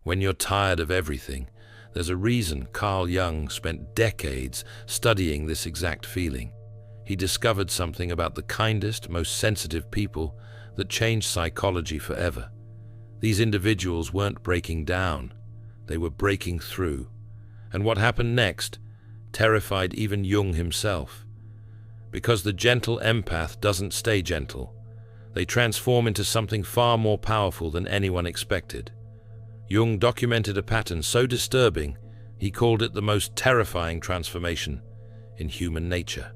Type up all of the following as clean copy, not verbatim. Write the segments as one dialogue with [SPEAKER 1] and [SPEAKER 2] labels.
[SPEAKER 1] When you're tired of everything, there's a reason Carl Jung spent decades studying this exact feeling. He discovered something about the kindest, most sensitive people that changed psychology forever. These individuals weren't breaking down, they were breaking through. And what happened next terrified even Jung himself. Because the gentle empath doesn't stay gentle. They transform into something far more powerful than anyone expected. Jung documented a pattern so disturbing, he called it the most terrifying transformation in human nature.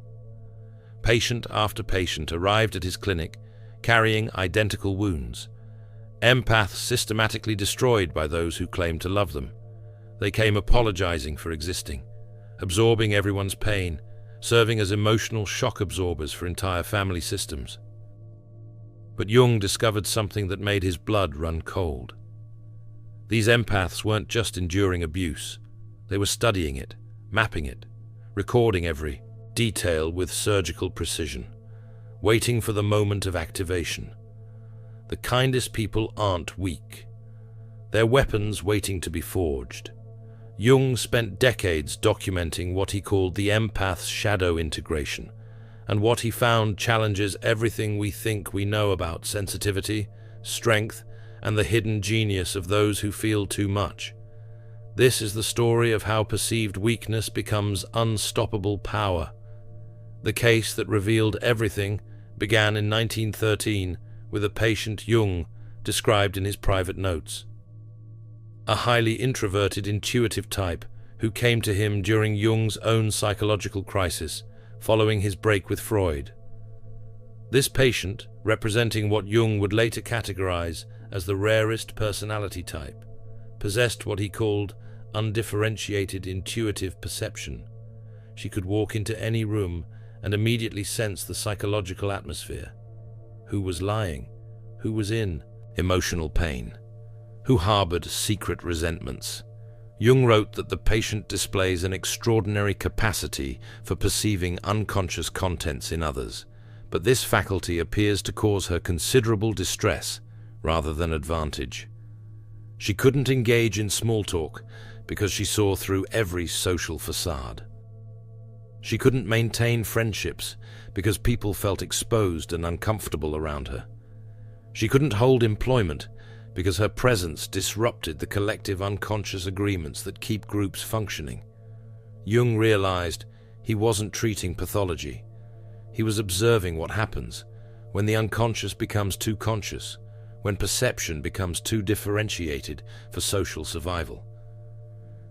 [SPEAKER 1] Patient after patient arrived at his clinic carrying identical wounds. Empaths systematically destroyed by those who claimed to love them. They came apologizing for existing, absorbing everyone's pain, serving as emotional shock absorbers for entire family systems. But Jung discovered something that made his blood run cold. These empaths weren't just enduring abuse. They were studying it, mapping it, recording every detail with surgical precision, waiting for the moment of activation. The kindest people aren't weak. They're weapons waiting to be forged. Jung spent decades documenting what he called the empath's shadow integration, and what he found challenges everything we think we know about sensitivity, strength, and the hidden genius of those who feel too much. This is the story of how perceived weakness becomes unstoppable power. The case that revealed everything began in 1913 with a patient Jung described in his private notes. A highly introverted, intuitive type who came to him during Jung's own psychological crisis following his break with Freud. This patient, representing what Jung would later categorize as the rarest personality type, possessed what he called undifferentiated intuitive perception. She could walk into any room and immediately sense the psychological atmosphere. Who was lying? Who was in emotional pain? Who harbored secret resentments? Jung wrote that the patient displays an extraordinary capacity for perceiving unconscious contents in others, but this faculty appears to cause her considerable distress rather than advantage. She couldn't engage in small talk because she saw through every social facade. She couldn't maintain friendships because people felt exposed and uncomfortable around her. She couldn't hold employment because her presence disrupted the collective unconscious agreements that keep groups functioning. Jung realized he wasn't treating pathology. He was observing what happens when the unconscious becomes too conscious, when perception becomes too differentiated for social survival.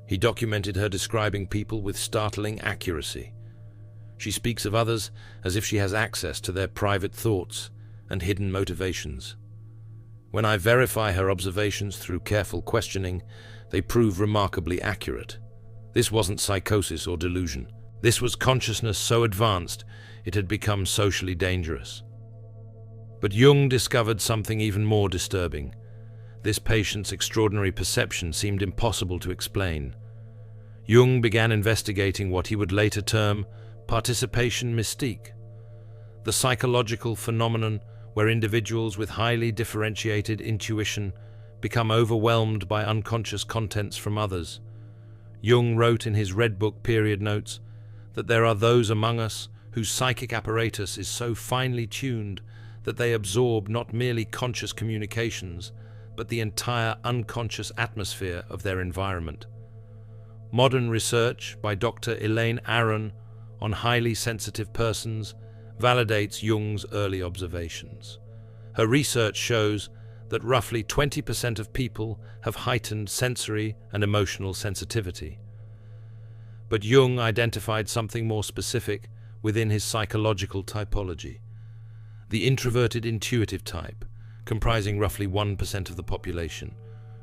[SPEAKER 1] He documented her describing people with startling accuracy. She speaks of others as if she has access to their private thoughts and hidden motivations. When I verify her observations through careful questioning, they prove remarkably accurate. This wasn't psychosis or delusion. This was consciousness so advanced it had become socially dangerous. But Jung discovered something even more disturbing. This patient's extraordinary perception seemed impossible to explain. Jung began investigating what he would later term participation mystique, the psychological phenomenon where individuals with highly differentiated intuition become overwhelmed by unconscious contents from others. Jung wrote in his Red Book period notes that there are those among us whose psychic apparatus is so finely tuned that they absorb not merely conscious communications, but the entire unconscious atmosphere of their environment. Modern research by Dr. Elaine Aron on highly sensitive persons validates Jung's early observations. Her research shows that roughly 20% of people have heightened sensory and emotional sensitivity. But Jung identified something more specific within his psychological typology. The introverted intuitive type, comprising roughly 1% of the population,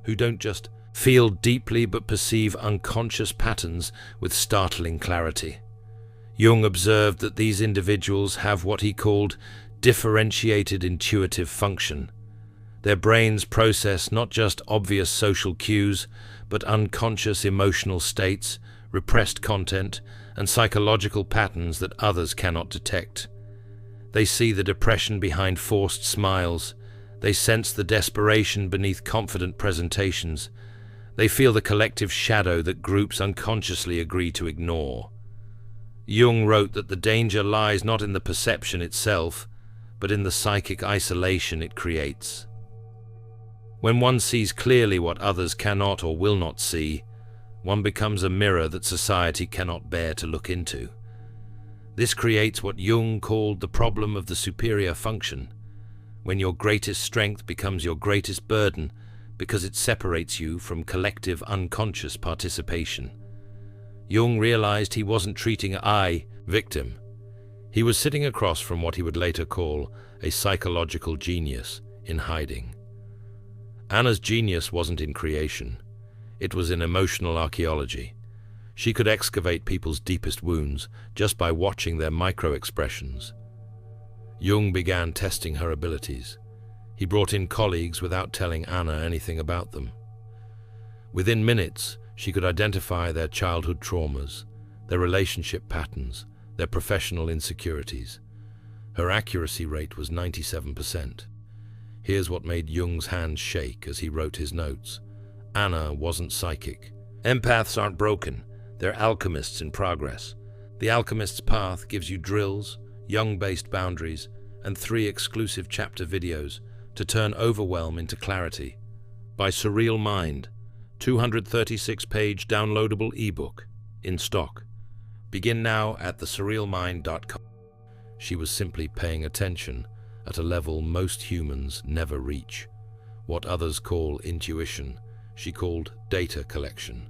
[SPEAKER 1] who don't just feel deeply but perceive unconscious patterns with startling clarity. Jung observed that these individuals have what he called differentiated intuitive function. Their brains process not just obvious social cues, but unconscious emotional states, repressed content, and psychological patterns that others cannot detect. They see the depression behind forced smiles. They sense the desperation beneath confident presentations. They feel the collective shadow that groups unconsciously agree to ignore. Jung wrote that the danger lies not in the perception itself, but in the psychic isolation it creates. When one sees clearly what others cannot or will not see, one becomes a mirror that society cannot bear to look into. This creates what Jung called the problem of the superior function, when your greatest strength becomes your greatest burden because it separates you from collective unconscious participation. Jung realized he wasn't treating I, victim. He was sitting across from what he would later call a psychological genius in hiding. Anna's genius wasn't in creation. It was in emotional archaeology. She could excavate people's deepest wounds just by watching their micro-expressions. Jung began testing her abilities. He brought in colleagues without telling Anna anything about them. Within minutes, she could identify their childhood traumas, their relationship patterns, their professional insecurities. Her accuracy rate was 97%. Here's what made Jung's hands shake as he wrote his notes. Anna wasn't psychic. Empaths aren't broken. They're alchemists in progress. The alchemist's path gives you drills, Jung-based boundaries, and 3 exclusive chapter videos to turn overwhelm into clarity. By Surreal Mind, 236-page downloadable ebook, in stock. Begin now at thesurrealmind.com. She was simply paying attention at a level most humans never reach. What others call intuition, she called data collection.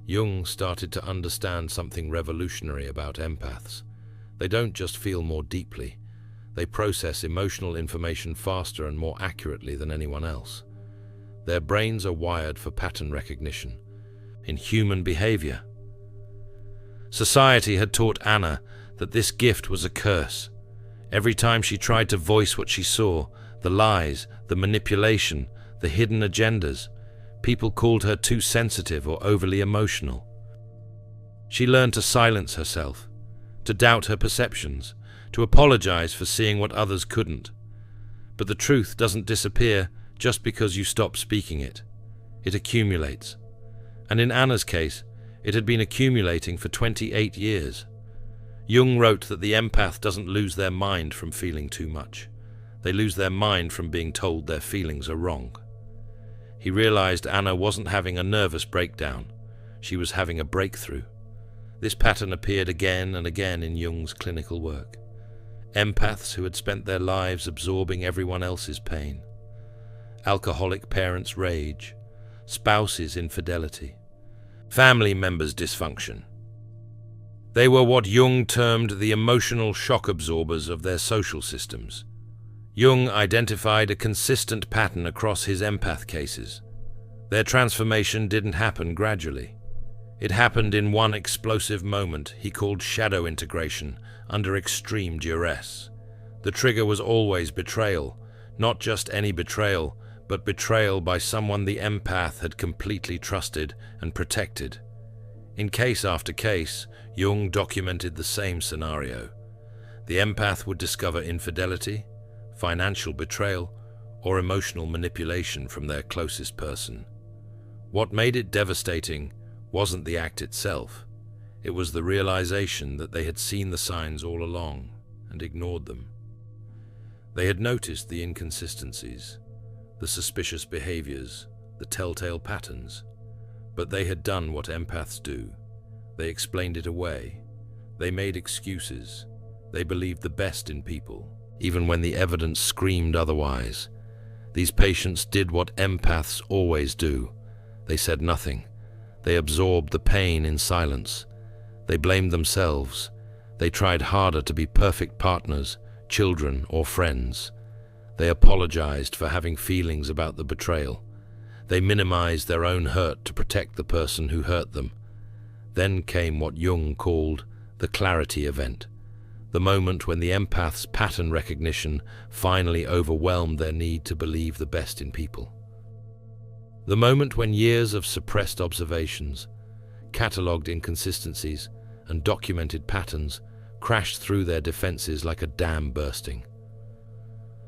[SPEAKER 1] Jung started to understand something revolutionary about empaths. They don't just feel more deeply. They process emotional information faster and more accurately than anyone else. Their brains are wired for pattern recognition in human behavior. Society had taught Anna that this gift was a curse. Every time she tried to voice what she saw, the lies, the manipulation, the hidden agendas, people called her too sensitive or overly emotional. She learned to silence herself, to doubt her perceptions, to apologize for seeing what others couldn't. But the truth doesn't disappear just because you stop speaking it. It accumulates. And in Anna's case, it had been accumulating for 28 years. Jung wrote that the empath doesn't lose their mind from feeling too much. They lose their mind from being told their feelings are wrong. He realized Anna wasn't having a nervous breakdown. She was having a breakthrough. This pattern appeared again and again in Jung's clinical work. Empaths who had spent their lives absorbing everyone else's pain. Alcoholic parents' rage. Spouses' infidelity. Family members' dysfunction. They were what Jung termed the emotional shock absorbers of their social systems. Jung identified a consistent pattern across his empath cases. Their transformation didn't happen gradually. It happened in one explosive moment he called shadow integration under extreme duress. The trigger was always betrayal, not just any betrayal, but betrayal by someone the empath had completely trusted and protected. In case after case, Jung documented the same scenario. The empath would discover infidelity, financial betrayal, or emotional manipulation from their closest person. What made it devastating wasn't the act itself. It was the realization that they had seen the signs all along and ignored them. They had noticed the inconsistencies, the suspicious behaviors, the telltale patterns, but they had done what empaths do. They explained it away. They made excuses. They believed the best in people, even when the evidence screamed otherwise. These patients did what empaths always do. They said nothing. They absorbed the pain in silence. They blamed themselves. They tried harder to be perfect partners, children, or friends. They apologized for having feelings about the betrayal. They minimized their own hurt to protect the person who hurt them. Then came what Jung called the clarity event, the moment when the empath's pattern recognition finally overwhelmed their need to believe the best in people. The moment when years of suppressed observations, catalogued inconsistencies, and documented patterns crashed through their defenses like a dam bursting.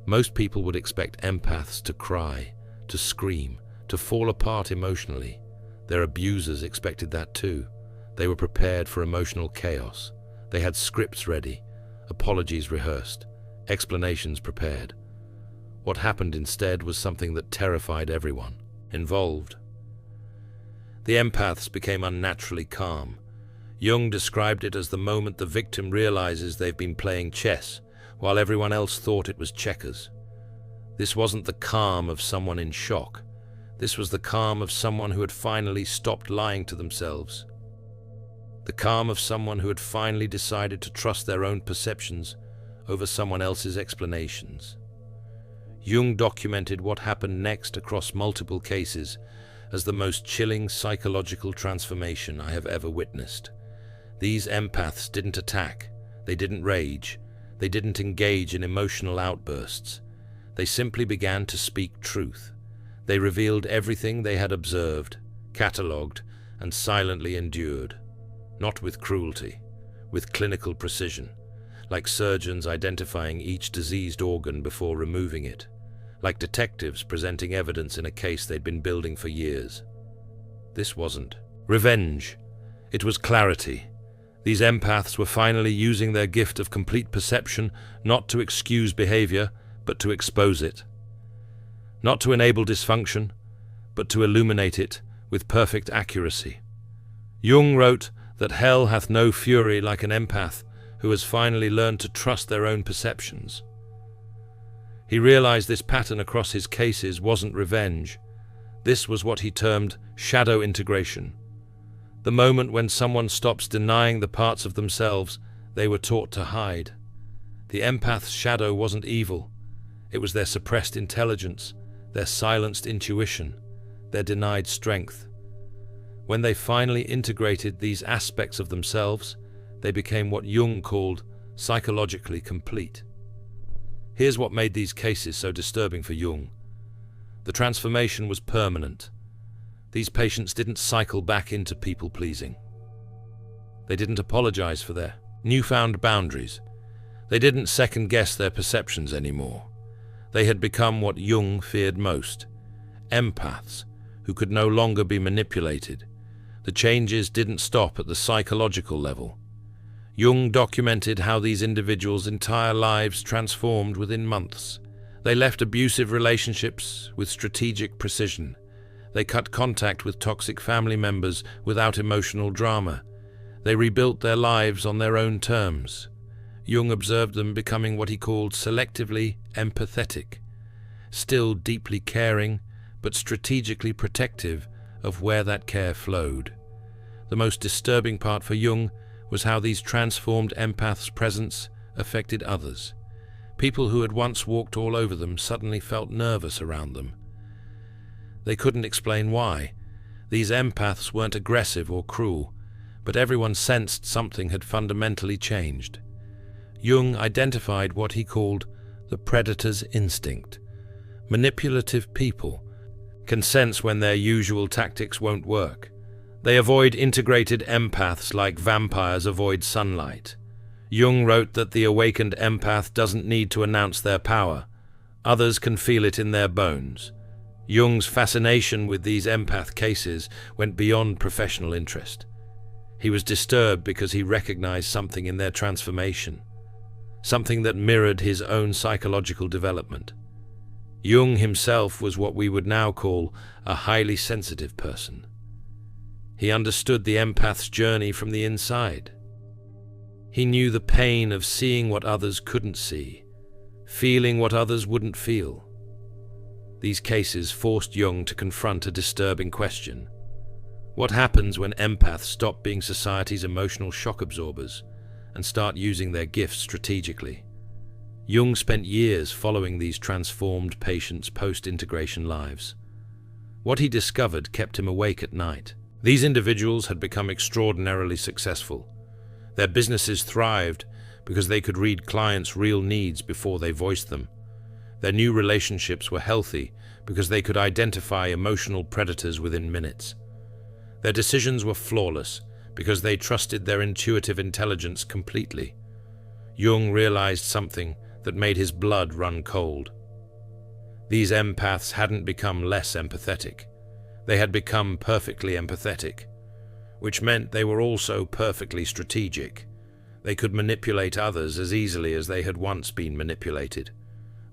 [SPEAKER 1] Most people would expect empaths to cry, to scream, to fall apart emotionally. Their abusers expected that too. They were prepared for emotional chaos. They had scripts ready, apologies rehearsed, explanations prepared. What happened instead was something that terrified everyone involved. The empaths became unnaturally calm. Jung described it as the moment the victim realizes they've been playing chess, while everyone else thought it was checkers. This wasn't the calm of someone in shock. This was the calm of someone who had finally stopped lying to themselves. The calm of someone who had finally decided to trust their own perceptions over someone else's explanations. Jung documented what happened next across multiple cases as the most chilling psychological transformation I have ever witnessed. These empaths didn't attack, they didn't rage, they didn't engage in emotional outbursts. They simply began to speak truth. They revealed everything they had observed, catalogued, and silently endured. Not with cruelty, with clinical precision, like surgeons identifying each diseased organ before removing it, like detectives presenting evidence in a case they'd been building for years. This wasn't revenge. It was clarity. These empaths were finally using their gift of complete perception not to excuse behavior, but to expose it. Not to enable dysfunction, but to illuminate it with perfect accuracy. Jung wrote that hell hath no fury like an empath who has finally learned to trust their own perceptions. He realized this pattern across his cases wasn't revenge. This was what he termed shadow integration. The moment when someone stops denying the parts of themselves they were taught to hide. The empath's shadow wasn't evil. It was their suppressed intelligence, their silenced intuition, their denied strength. When they finally integrated these aspects of themselves, they became what Jung called psychologically complete. Here's what made these cases so disturbing for Jung. The transformation was permanent. These patients didn't cycle back into people-pleasing. They didn't apologize for their newfound boundaries. They didn't second-guess their perceptions anymore. They had become what Jung feared most, empaths who could no longer be manipulated. The changes didn't stop at the psychological level. Jung documented how these individuals' entire lives transformed within months. They left abusive relationships with strategic precision. They cut contact with toxic family members without emotional drama. They rebuilt their lives on their own terms. Jung observed them becoming what he called selectively empathetic, still deeply caring, but strategically protective of where that care flowed. The most disturbing part for Jung was how these transformed empaths' presence affected others. People who had once walked all over them suddenly felt nervous around them. They couldn't explain why. These empaths weren't aggressive or cruel, but everyone sensed something had fundamentally changed. Jung identified what he called the predator's instinct. Manipulative people can sense when their usual tactics won't work. They avoid integrated empaths like vampires avoid sunlight. Jung wrote that the awakened empath doesn't need to announce their power. Others can feel it in their bones. Jung's fascination with these empath cases went beyond professional interest. He was disturbed because he recognized something in their transformation, something that mirrored his own psychological development. Jung himself was what we would now call a highly sensitive person. He understood the empath's journey from the inside. He knew the pain of seeing what others couldn't see, feeling what others wouldn't feel. These cases forced Jung to confront a disturbing question. What happens when empaths stop being society's emotional shock absorbers and start using their gifts strategically? Jung spent years following these transformed patients' post-integration lives. What he discovered kept him awake at night. These individuals had become extraordinarily successful. Their businesses thrived because they could read clients' real needs before they voiced them. Their new relationships were healthy because they could identify emotional predators within minutes. Their decisions were flawless because they trusted their intuitive intelligence completely. Jung realized something that made his blood run cold. These empaths hadn't become less empathetic. They had become perfectly empathetic, which meant they were also perfectly strategic. They could manipulate others as easily as they had once been manipulated.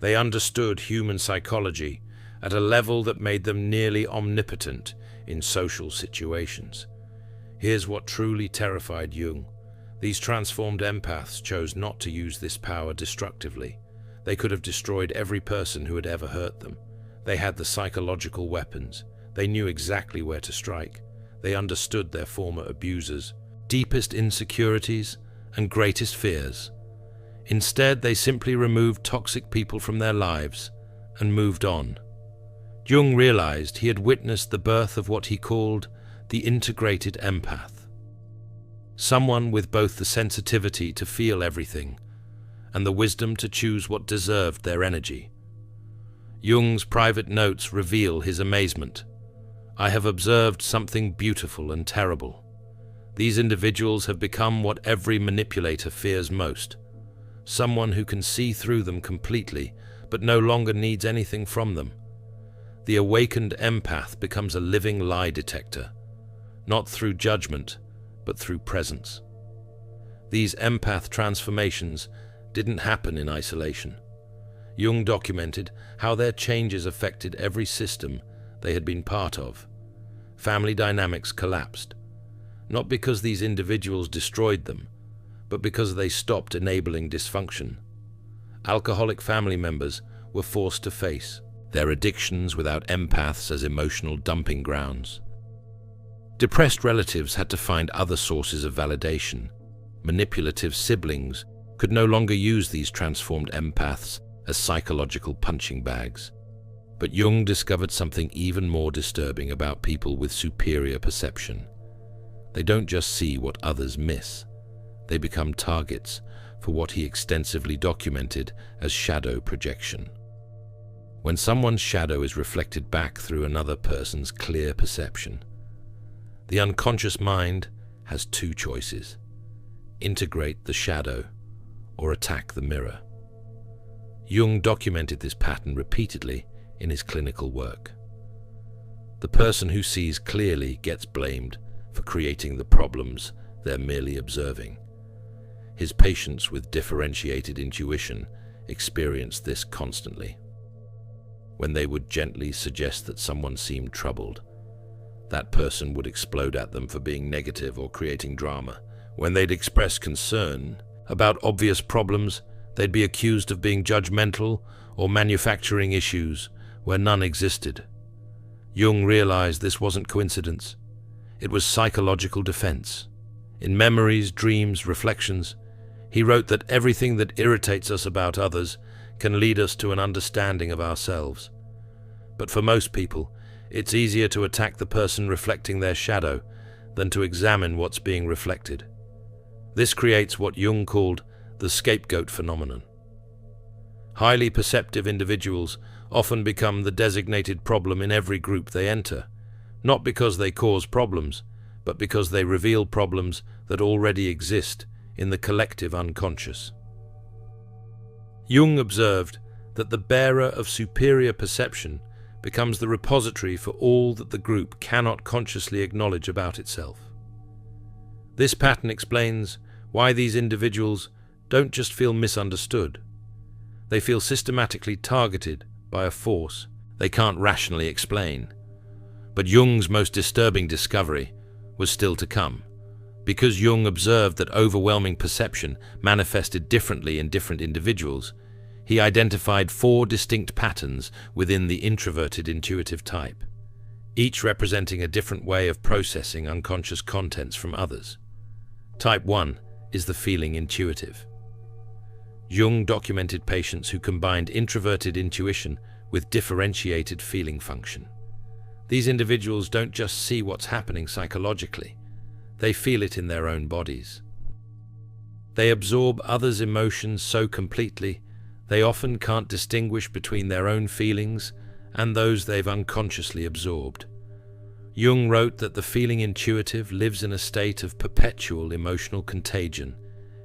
[SPEAKER 1] They understood human psychology at a level that made them nearly omnipotent in social situations. Here's what truly terrified Jung. These transformed empaths chose not to use this power destructively. They could have destroyed every person who had ever hurt them. They had the psychological weapons. They knew exactly where to strike. They understood their former abusers' deepest insecurities and greatest fears. Instead, they simply removed toxic people from their lives and moved on. Jung realized he had witnessed the birth of what he called the integrated empath. Someone with both the sensitivity to feel everything and the wisdom to choose what deserved their energy. Jung's private notes reveal his amazement. "I have observed something beautiful and terrible. These individuals have become what every manipulator fears most. Someone who can see through them completely, but no longer needs anything from them. The awakened empath becomes a living lie detector, not through judgment, but through presence." These empath transformations didn't happen in isolation. Jung documented how their changes affected every system they had been part of. Family dynamics collapsed, not because these individuals destroyed them, but because they stopped enabling dysfunction. Alcoholic family members were forced to face their addictions without empaths as emotional dumping grounds. Depressed relatives had to find other sources of validation. Manipulative siblings could no longer use these transformed empaths as psychological punching bags. But Jung discovered something even more disturbing about people with superior perception. They don't just see what others miss. They become targets for what he extensively documented as shadow projection. When someone's shadow is reflected back through another person's clear perception, the unconscious mind has two choices: integrate the shadow or attack the mirror. Jung documented this pattern repeatedly in his clinical work. The person who sees clearly gets blamed for creating the problems they're merely observing. His patients with differentiated intuition experienced this constantly. When they would gently suggest that someone seemed troubled, that person would explode at them for being negative or creating drama. When they'd express concern about obvious problems, they'd be accused of being judgmental or manufacturing issues where none existed. Jung realized this wasn't coincidence. It was psychological defense. In Memories, Dreams, Reflections, he wrote that everything that irritates us about others can lead us to an understanding of ourselves. But for most people, it's easier to attack the person reflecting their shadow than to examine what's being reflected. This creates what Jung called the scapegoat phenomenon. Highly perceptive individuals often become the designated problem in every group they enter, not because they cause problems, but because they reveal problems that already exist in the collective unconscious. Jung observed that the bearer of superior perception becomes the repository for all that the group cannot consciously acknowledge about itself. This pattern explains why these individuals don't just feel misunderstood. They feel systematically targeted by a force they can't rationally explain. But Jung's most disturbing discovery was still to come. Because Jung observed that overwhelming perception manifested differently in different individuals, he identified 4 distinct patterns within the introverted intuitive type, each representing a different way of processing unconscious contents from others. Type 1 is the feeling intuitive. Jung documented patients who combined introverted intuition with differentiated feeling function. These individuals don't just see what's happening psychologically, they feel it in their own bodies. They absorb others' emotions so completely, they often can't distinguish between their own feelings and those they've unconsciously absorbed. Jung wrote that the feeling intuitive lives in a state of perpetual emotional contagion,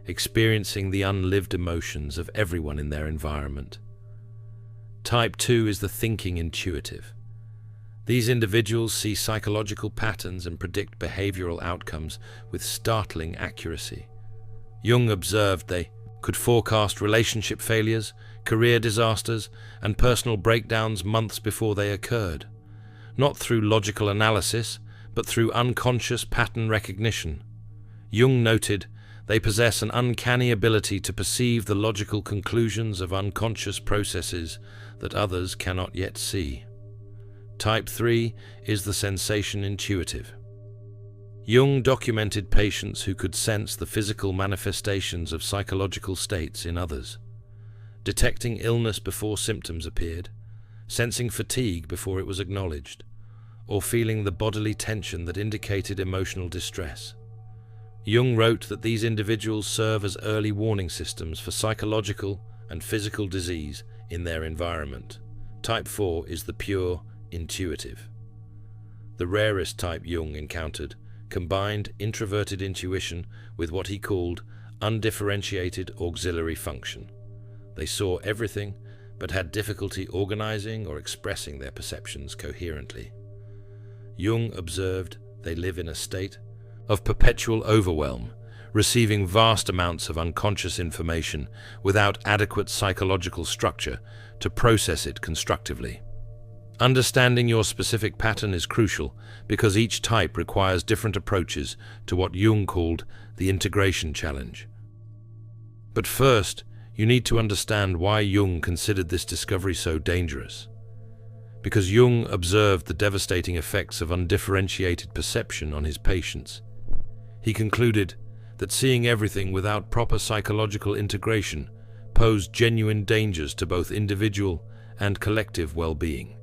[SPEAKER 1] experiencing the unlived emotions of everyone in their environment. Type 2 is the thinking intuitive. These individuals see psychological patterns and predict behavioral outcomes with startling accuracy. Jung observed they could forecast relationship failures, career disasters, and personal breakdowns months before they occurred, not through logical analysis, but through unconscious pattern recognition. Jung noted they possess an uncanny ability to perceive the logical conclusions of unconscious processes that others cannot yet see. Type 3 is the sensation intuitive. Jung documented patients who could sense the physical manifestations of psychological states in others, detecting illness before symptoms appeared, sensing fatigue before it was acknowledged, or feeling the bodily tension that indicated emotional distress. Jung wrote that these individuals serve as early warning systems for psychological and physical disease in their environment. Type 4 is the pure intuitive. The rarest type Jung encountered combined introverted intuition with what he called undifferentiated auxiliary function. They saw everything, but had difficulty organizing or expressing their perceptions coherently. Jung observed they live in a state of perpetual overwhelm, receiving vast amounts of unconscious information without adequate psychological structure to process it constructively. Understanding your specific pattern is crucial because each type requires different approaches to what Jung called the integration challenge. But first, you need to understand why Jung considered this discovery so dangerous. Because Jung observed the devastating effects of undifferentiated perception on his patients. He concluded that seeing everything without proper psychological integration posed genuine dangers to both individual and collective well-being.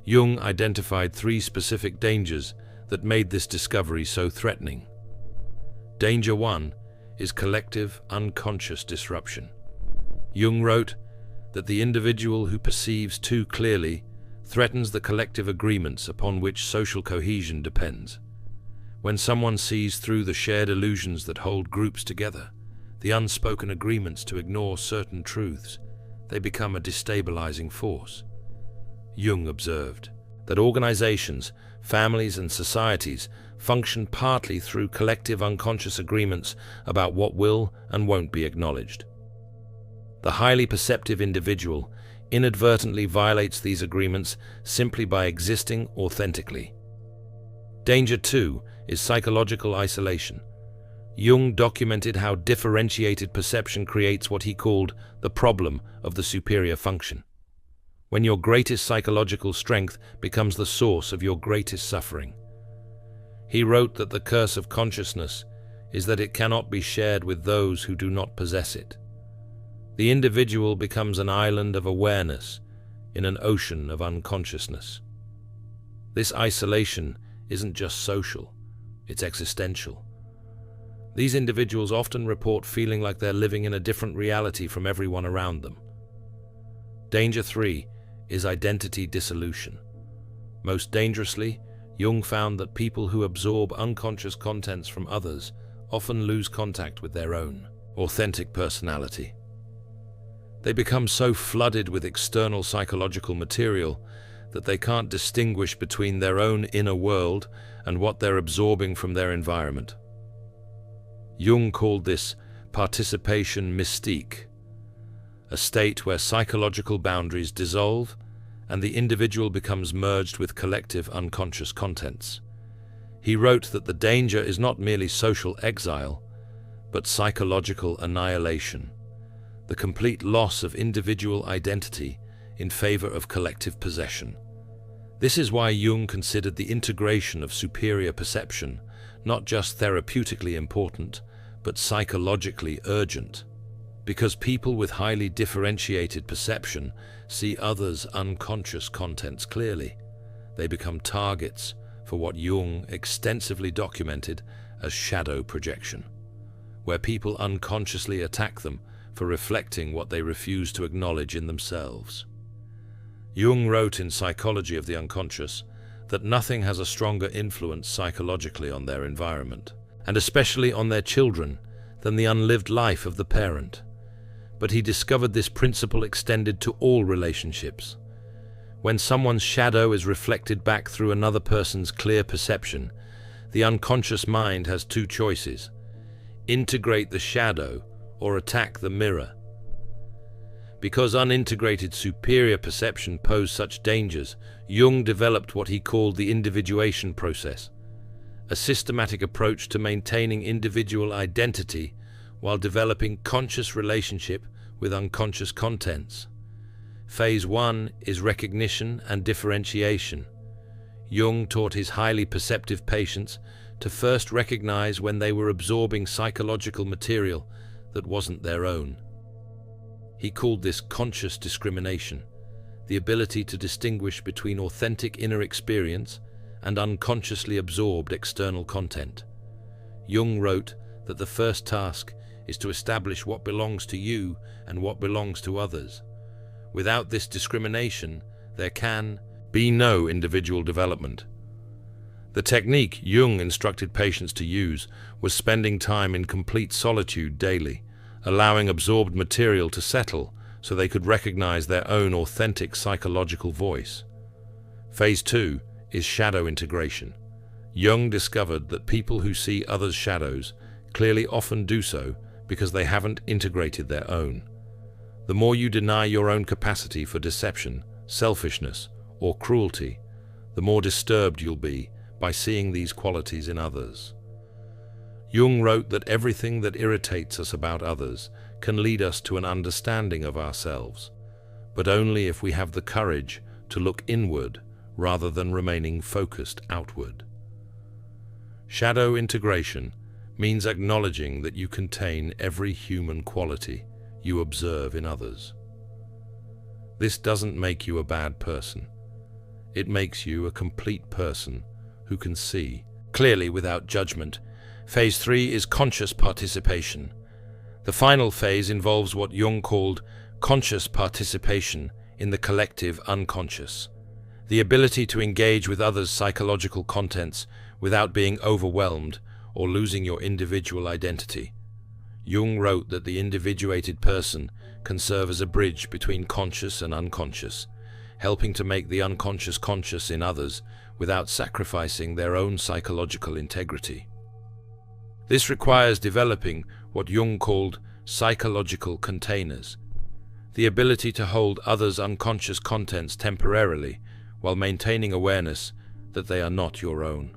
[SPEAKER 1] Jung identified 3 specific dangers that made this discovery so threatening. Danger 1 is collective unconscious disruption. Jung wrote that the individual who perceives too clearly threatens the collective agreements upon which social cohesion depends. When someone sees through the shared illusions that hold groups together, the unspoken agreements to ignore certain truths, they become a destabilizing force. Jung observed that organizations, families, and societies function partly through collective unconscious agreements about what will and won't be acknowledged. The highly perceptive individual inadvertently violates these agreements simply by existing authentically. Danger 2 is psychological isolation. Jung documented how differentiated perception creates what he called the problem of the superior function. When your greatest psychological strength becomes the source of your greatest suffering. He wrote that the curse of consciousness is that it cannot be shared with those who do not possess it. The individual becomes an island of awareness in an ocean of unconsciousness. This isolation isn't just social, it's existential. These individuals often report feeling like they're living in a different reality from everyone around them. Danger 3 is identity dissolution. Most dangerously, Jung found that people who absorb unconscious contents from others often lose contact with their own authentic personality. They become so flooded with external psychological material that they can't distinguish between their own inner world and what they're absorbing from their environment. Jung called this participation mystique, a state where psychological boundaries dissolve and the individual becomes merged with collective unconscious contents. He wrote that the danger is not merely social exile, but psychological annihilation, the complete loss of individual identity in favor of collective possession. This is why Jung considered the integration of superior perception not just therapeutically important, but psychologically urgent. Because people with highly differentiated perception see others' unconscious contents clearly, they become targets for what Jung extensively documented as shadow projection, where people unconsciously attack them for reflecting what they refuse to acknowledge in themselves. Jung wrote in Psychology of the Unconscious that nothing has a stronger influence psychologically on their environment, and especially on their children, than the unlived life of the parent. But he discovered this principle extended to all relationships. When someone's shadow is reflected back through another person's clear perception, the unconscious mind has two choices: integrate the shadow or attack the mirror. Because unintegrated superior perception posed such dangers, Jung developed what he called the individuation process, a systematic approach to maintaining individual identity while developing conscious relationship with unconscious contents. Phase 1 is recognition and differentiation. Jung taught his highly perceptive patients to first recognize when they were absorbing psychological material that wasn't their own. He called this conscious discrimination, the ability to distinguish between authentic inner experience and unconsciously absorbed external content. Jung wrote that the first task is to establish what belongs to you and what belongs to others. Without this discrimination, there can be no individual development. The technique Jung instructed patients to use was spending time in complete solitude daily, allowing absorbed material to settle so they could recognize their own authentic psychological voice. Phase 2 is shadow integration. Jung discovered that people who see others' shadows clearly often do so because they haven't integrated their own. The more you deny your own capacity for deception, selfishness, or cruelty, the more disturbed you'll be by seeing these qualities in others. Jung wrote that everything that irritates us about others can lead us to an understanding of ourselves, but only if we have the courage to look inward rather than remaining focused outward. Shadow integration means acknowledging that you contain every human quality you observe in others. This doesn't make you a bad person. It makes you a complete person who can see clearly without judgment. Phase 3 is conscious participation. The final phase involves what Jung called conscious participation in the collective unconscious, the ability to engage with others' psychological contents without being overwhelmed or losing your individual identity. Jung wrote that the individuated person can serve as a bridge between conscious and unconscious, helping to make the unconscious conscious in others without sacrificing their own psychological integrity. This requires developing what Jung called psychological containers, the ability to hold others' unconscious contents temporarily while maintaining awareness that they are not your own.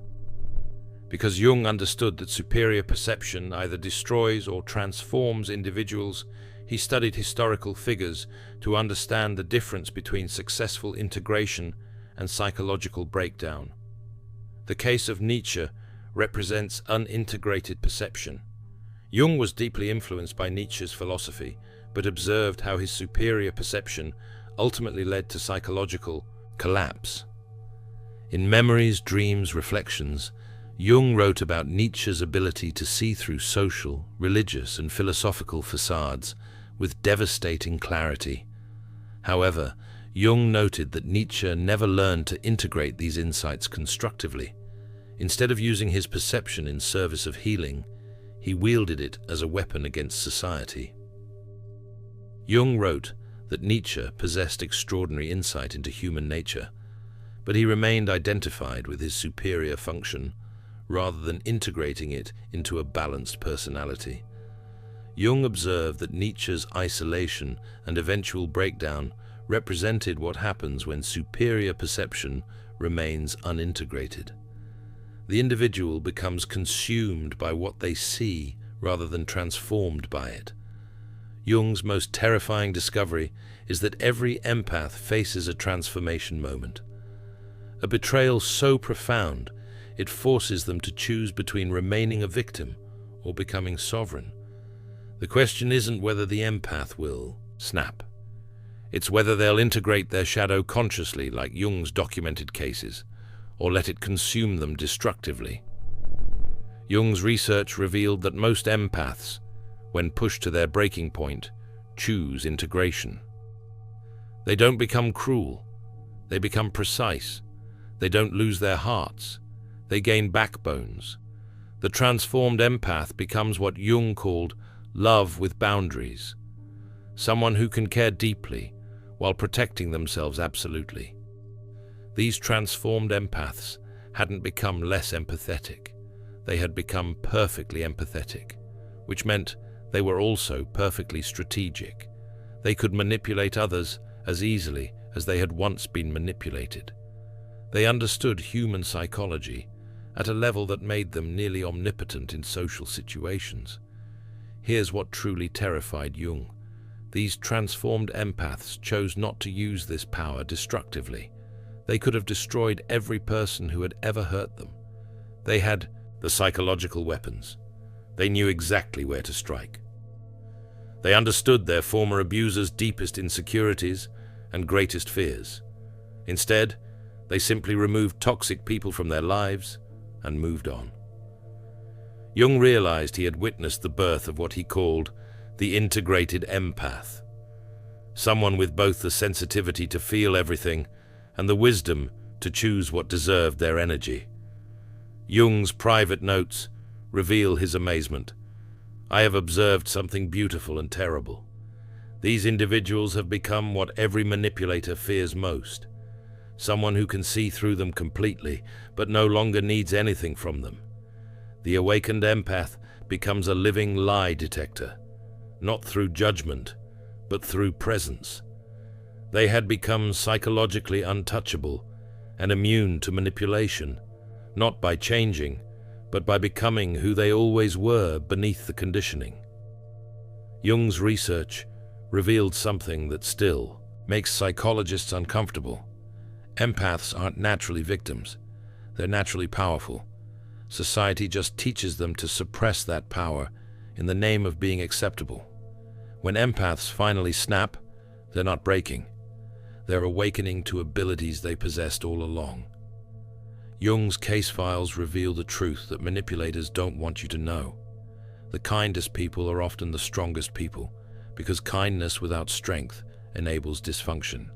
[SPEAKER 1] Because Jung understood that superior perception either destroys or transforms individuals, he studied historical figures to understand the difference between successful integration and psychological breakdown. The case of Nietzsche represents unintegrated perception. Jung was deeply influenced by Nietzsche's philosophy, but observed how his superior perception ultimately led to psychological collapse. In Memories, Dreams, Reflections, Jung wrote about Nietzsche's ability to see through social, religious, and philosophical facades with devastating clarity. However, Jung noted that Nietzsche never learned to integrate these insights constructively. Instead of using his perception in service of healing, he wielded it as a weapon against society. Jung wrote that Nietzsche possessed extraordinary insight into human nature, but he remained identified with his superior function rather than integrating it into a balanced personality. Jung observed that Nietzsche's isolation and eventual breakdown represented what happens when superior perception remains unintegrated. The individual becomes consumed by what they see rather than transformed by it. Jung's most terrifying discovery is that every empath faces a transformation moment. A betrayal so profound, it forces them to choose between remaining a victim or becoming sovereign. The question isn't whether the empath will snap. It's whether they'll integrate their shadow consciously, like Jung's documented cases, or let it consume them destructively. Jung's research revealed that most empaths, when pushed to their breaking point, choose integration. They don't become cruel. They become precise. They don't lose their hearts. They gain backbones. The transformed empath becomes what Jung called love with boundaries, someone who can care deeply while protecting themselves absolutely. These transformed empaths hadn't become less empathetic. They had become perfectly empathetic, which meant they were also perfectly strategic. They could manipulate others as easily as they had once been manipulated. They understood human psychology at a level that made them nearly omnipotent in social situations. Here's what truly terrified Jung. These transformed empaths chose not to use this power destructively. They could have destroyed every person who had ever hurt them. They had the psychological weapons. They knew exactly where to strike. They understood their former abusers' deepest insecurities and greatest fears. Instead, they simply removed toxic people from their lives and moved on. Jung realized he had witnessed the birth of what he called the integrated empath, someone with both the sensitivity to feel everything and the wisdom to choose what deserved their energy. Jung's private notes reveal his amazement. I have observed something beautiful and terrible. These individuals have become what every manipulator fears most. Someone who can see through them completely, but no longer needs anything from them. The awakened empath becomes a living lie detector, not through judgment, but through presence. They had become psychologically untouchable and immune to manipulation, not by changing, but by becoming who they always were beneath the conditioning. Jung's research revealed something that still makes psychologists uncomfortable. Empaths aren't naturally victims. They're naturally powerful. Society just teaches them to suppress that power in the name of being acceptable. When empaths finally snap, they're not breaking. They're awakening to abilities they possessed all along. Jung's case files reveal the truth that manipulators don't want you to know. The kindest people are often the strongest people, because kindness without strength enables dysfunction.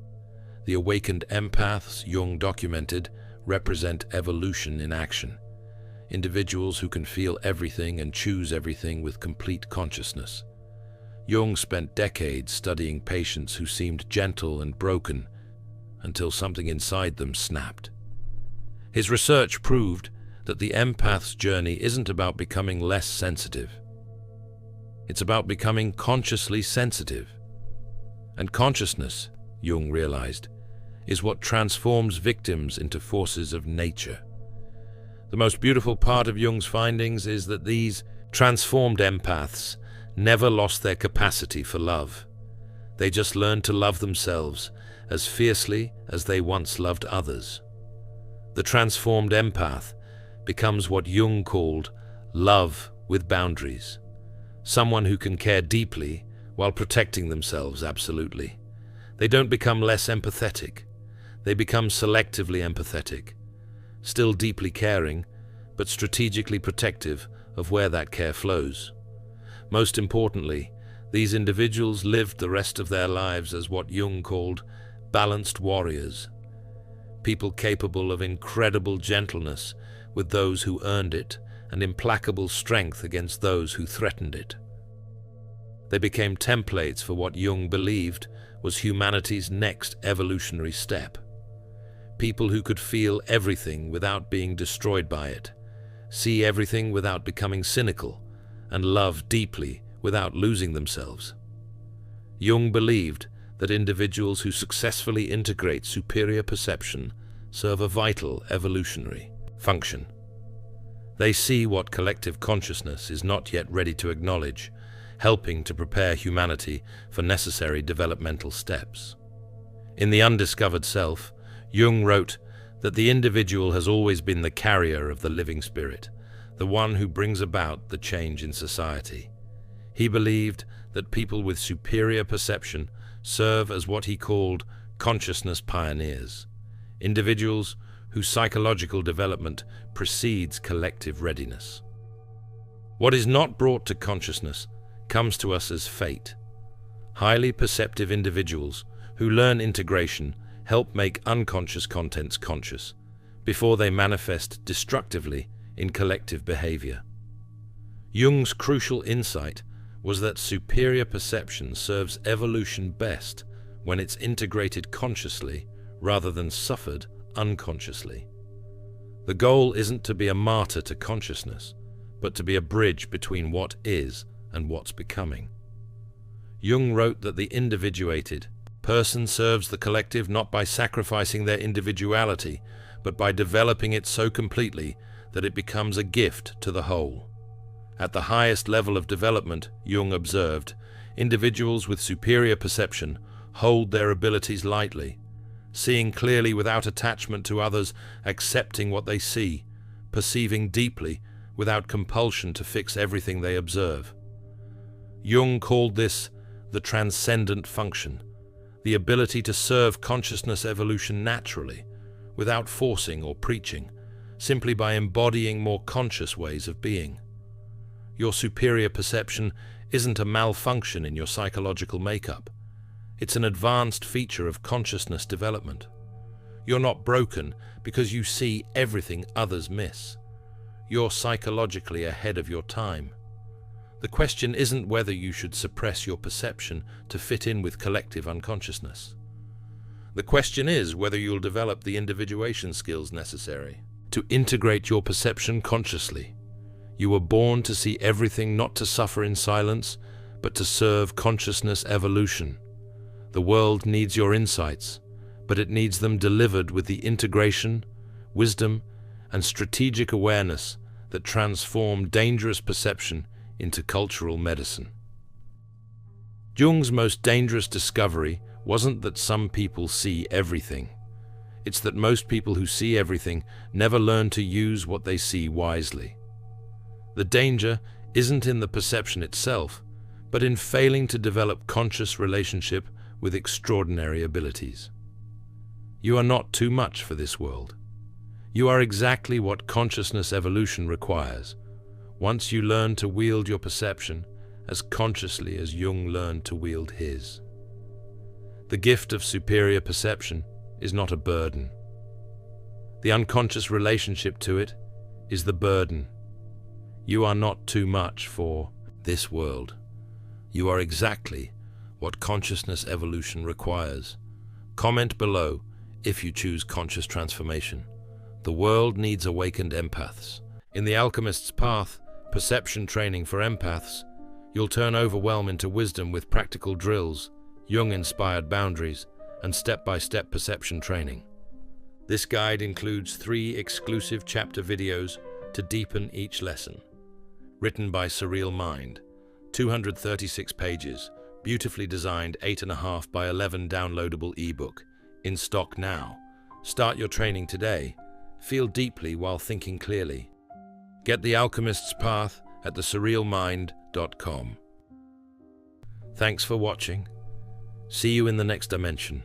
[SPEAKER 1] The awakened empaths Jung documented represent evolution in action. Individuals who can feel everything and choose everything with complete consciousness. Jung spent decades studying patients who seemed gentle and broken until something inside them snapped. His research proved that the empath's journey isn't about becoming less sensitive. It's about becoming consciously sensitive. And consciousness, Jung realized, is what transforms victims into forces of nature. The most beautiful part of Jung's findings is that these transformed empaths never lost their capacity for love. They just learned to love themselves as fiercely as they once loved others. The transformed empath becomes what Jung called love with boundaries. Someone who can care deeply while protecting themselves absolutely. They don't become less empathetic. They become selectively empathetic, still deeply caring, but strategically protective of where that care flows. Most importantly, these individuals lived the rest of their lives as what Jung called balanced warriors, people capable of incredible gentleness with those who earned it and implacable strength against those who threatened it. They became templates for what Jung believed was humanity's next evolutionary step. People who could feel everything without being destroyed by it, see everything without becoming cynical, and love deeply without losing themselves. Jung believed that individuals who successfully integrate superior perception serve a vital evolutionary function. They see what collective consciousness is not yet ready to acknowledge, helping to prepare humanity for necessary developmental steps. In The Undiscovered Self, Jung wrote that the individual has always been the carrier of the living spirit, the one who brings about the change in society. He believed that people with superior perception serve as what he called consciousness pioneers, individuals whose psychological development precedes collective readiness. What is not brought to consciousness comes to us as fate. Highly perceptive individuals who learn integration help make unconscious contents conscious before they manifest destructively in collective behavior. Jung's crucial insight was that superior perception serves evolution best when it's integrated consciously rather than suffered unconsciously. The goal isn't to be a martyr to consciousness, but to be a bridge between what is and what's becoming. Jung wrote that the individuated person serves the collective not by sacrificing their individuality, but by developing it so completely that it becomes a gift to the whole. At the highest level of development, Jung observed, individuals with superior perception hold their abilities lightly, seeing clearly without attachment to others, accepting what they see, perceiving deeply without compulsion to fix everything they observe. Jung called this the transcendent function, the ability to serve consciousness evolution naturally, without forcing or preaching, simply by embodying more conscious ways of being. Your superior perception isn't a malfunction in your psychological makeup. It's an advanced feature of consciousness development. You're not broken because you see everything others miss. You're psychologically ahead of your time. The question isn't whether you should suppress your perception to fit in with collective unconsciousness. The question is whether you'll develop the individuation skills necessary to integrate your perception consciously. You were born to see everything, not to suffer in silence, but to serve consciousness evolution. The world needs your insights, but it needs them delivered with the integration, wisdom, and strategic awareness that transform dangerous perception into cultural medicine. Jung's most dangerous discovery wasn't that some people see everything. It's that most people who see everything never learn to use what they see wisely. The danger isn't in the perception itself, but in failing to develop conscious relationship with extraordinary abilities. You are not too much for this world. You are exactly what consciousness evolution requires, once you learn to wield your perception as consciously as Jung learned to wield his. The gift of superior perception is not a burden. The unconscious relationship to it is the burden. You are not too much for this world. You are exactly what consciousness evolution requires. Comment below if you choose conscious transformation. The world needs awakened empaths. In The Alchemist's Path, perception training for empaths, you'll turn overwhelm into wisdom with practical drills, Jung-inspired boundaries, and step-by-step perception training. This guide includes 3 exclusive chapter videos to deepen each lesson. Written by Surreal Mind, 236 pages, beautifully designed 8.5 by 11 downloadable ebook, in stock now. Start your training today. Feel deeply while thinking clearly. Get The Alchemist's Path at thesurrealmind.com. Thanks for watching. See you in the next dimension.